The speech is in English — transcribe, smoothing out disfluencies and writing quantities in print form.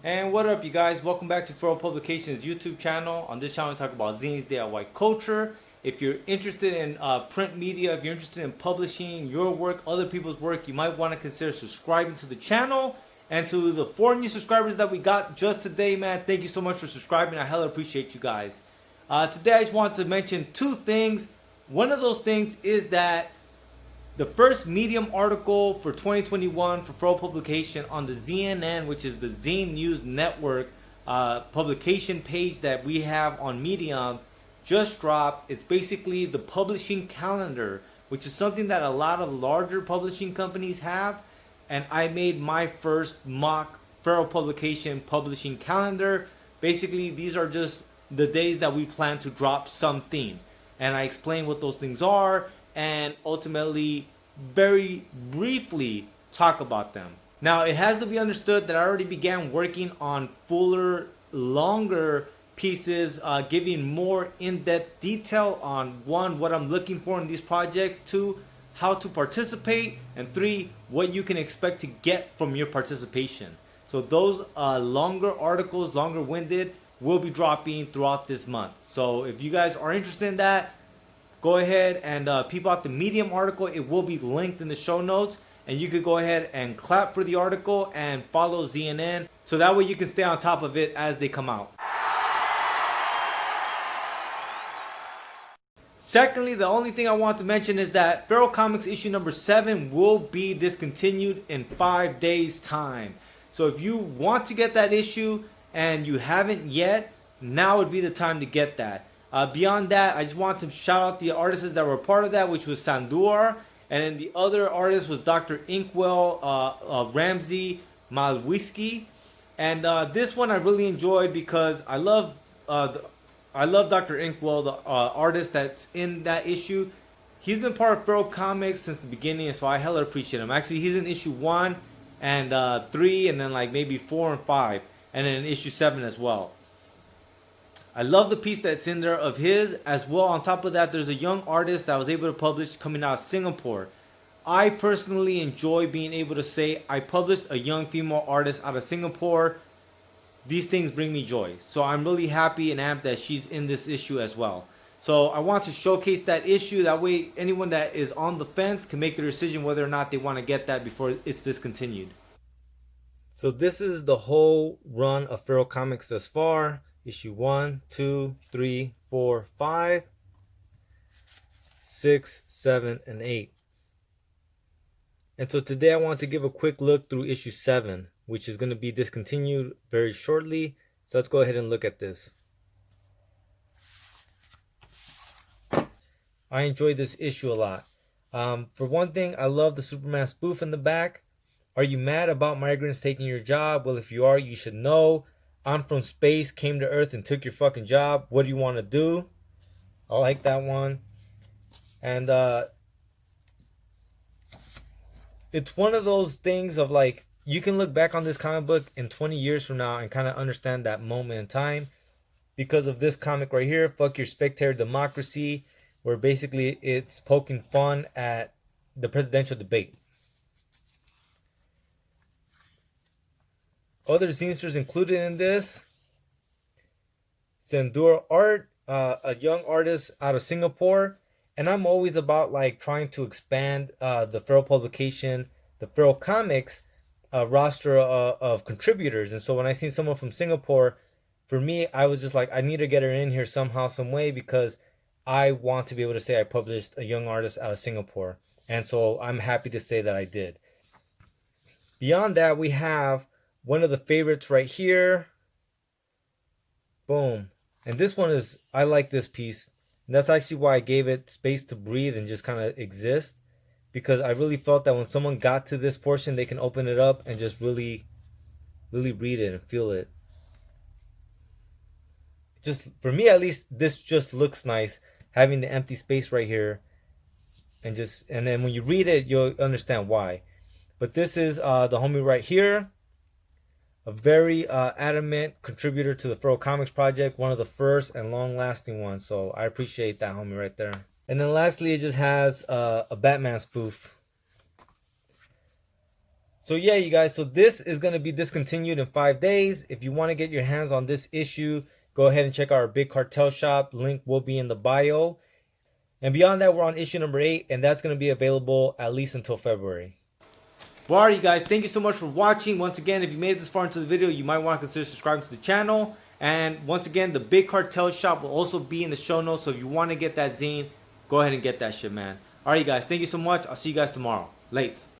And what up, you guys? Welcome back to Furrow Publications YouTube channel. On this channel, we talk about zines, DIY culture. If you're interested in print media, if you're interested in publishing your work, other people's work, you might want to consider subscribing to the channel. And to the 4 new subscribers that we got just today, man, thank you so much for subscribing. I hella appreciate you guys. Today, I just want to mention 2 things. One of those things is that the first Medium article for 2021 for Furrow Publication on the ZNN, which is the Zine News Network publication page that we have on Medium, just dropped. It's basically the publishing calendar, which is something that a lot of larger publishing companies have. And I made my first mock Furrow Publication publishing calendar. Basically, these are just the days that we plan to drop something. And I explain what those things are and ultimately very briefly talk about them. Now, it has to be understood that I already began working on fuller, longer pieces, giving more in-depth detail on 1, what I'm looking for in these projects, 2, how to participate, and 3, what you can expect to get from your participation. So those longer articles, longer winded, will be dropping throughout this month. So if you guys are interested in that, go ahead and peep out the Medium article. It will be linked in the show notes. And you could go ahead and clap for the article and follow ZNN. So that way you can stay on top of it as they come out. Secondly, the only thing I want to mention is that Feral Comics issue number 7 will be discontinued in 5 days' time. So if you want to get that issue and you haven't yet, now would be the time to get that. Beyond that, I just want to shout out the artists that were a part of that, which was Sandur, and then the other artist was Dr. Inkwell, Ramsey Malwiski, and this one I really enjoyed because I love Dr. Inkwell, the artist that's in that issue. He's been part of Feral Comics since the beginning, so I hella appreciate him. Actually, he's in issue 1 and 3, and then like maybe 4 and 5, and then in issue 7 as well. I love the piece that's in there of his as well. On top of that, there's a young artist that was able to publish coming out of Singapore. I personally enjoy being able to say I published a young female artist out of Singapore. These things bring me joy. So I'm really happy and amped that she's in this issue as well. So I want to showcase that issue. That way anyone that is on the fence can make their decision whether or not they want to get that before it's discontinued. So this is the whole run of Feral Comics thus far. Issue 1, 2, 3, 4, 5, 6, 7, and 8. And so today I want to give a quick look through issue 7, which is going to be discontinued very shortly. So let's go ahead and look at this. I enjoyed this issue a lot. For one thing, I love the Superman spoof in the back. Are you mad about migrants taking your job? Well, if you are, you should know. I'm from space, came to Earth and took your fucking job. What do you want to do? I like that one. And it's one of those things of like, you can look back on this comic book in 20 years from now and kind of understand that moment in time because of this comic right here, Fuck Your Spectator Democracy, where basically it's poking fun at the presidential debate. Other zinesters included in this: Sandur Art, a young artist out of Singapore. And I'm always about like trying to expand the Feral Publication, the Feral Comics roster of contributors. And so when I seen someone from Singapore, for me, I was just like, I need to get her in here somehow, some way, because I want to be able to say I published a young artist out of Singapore. And so I'm happy to say that I did. Beyond that, we have one of the favorites right here. Boom. And this one is, I like this piece. And that's actually why I gave it space to breathe and just kind of exist. Because I really felt that when someone got to this portion, they can open it up and just really read it and feel it. Just, for me at least, this just looks nice. Having the empty space right here. And then when you read it, you'll understand why. But this is the homie right here. A very adamant contributor to the Feral Comics project, one of the first and long-lasting ones. So I appreciate that homie right there. And then lastly, it just has a Batman spoof. So yeah, you guys, so this is going to be discontinued in 5 days. If you want to get your hands on this issue, go ahead and check out our Big Cartel shop. Link will be in the bio. And beyond that, we're on issue number 8, and that's going to be available at least until February. Well, alright, you guys, thank you so much for watching. Once again, if you made it this far into the video, you might want to consider subscribing to the channel. And once again, the Big Cartel shop will also be in the show notes. So if you want to get that zine, go ahead and get that shit, man. Alright, you guys, thank you so much. I'll see you guys tomorrow. Lates.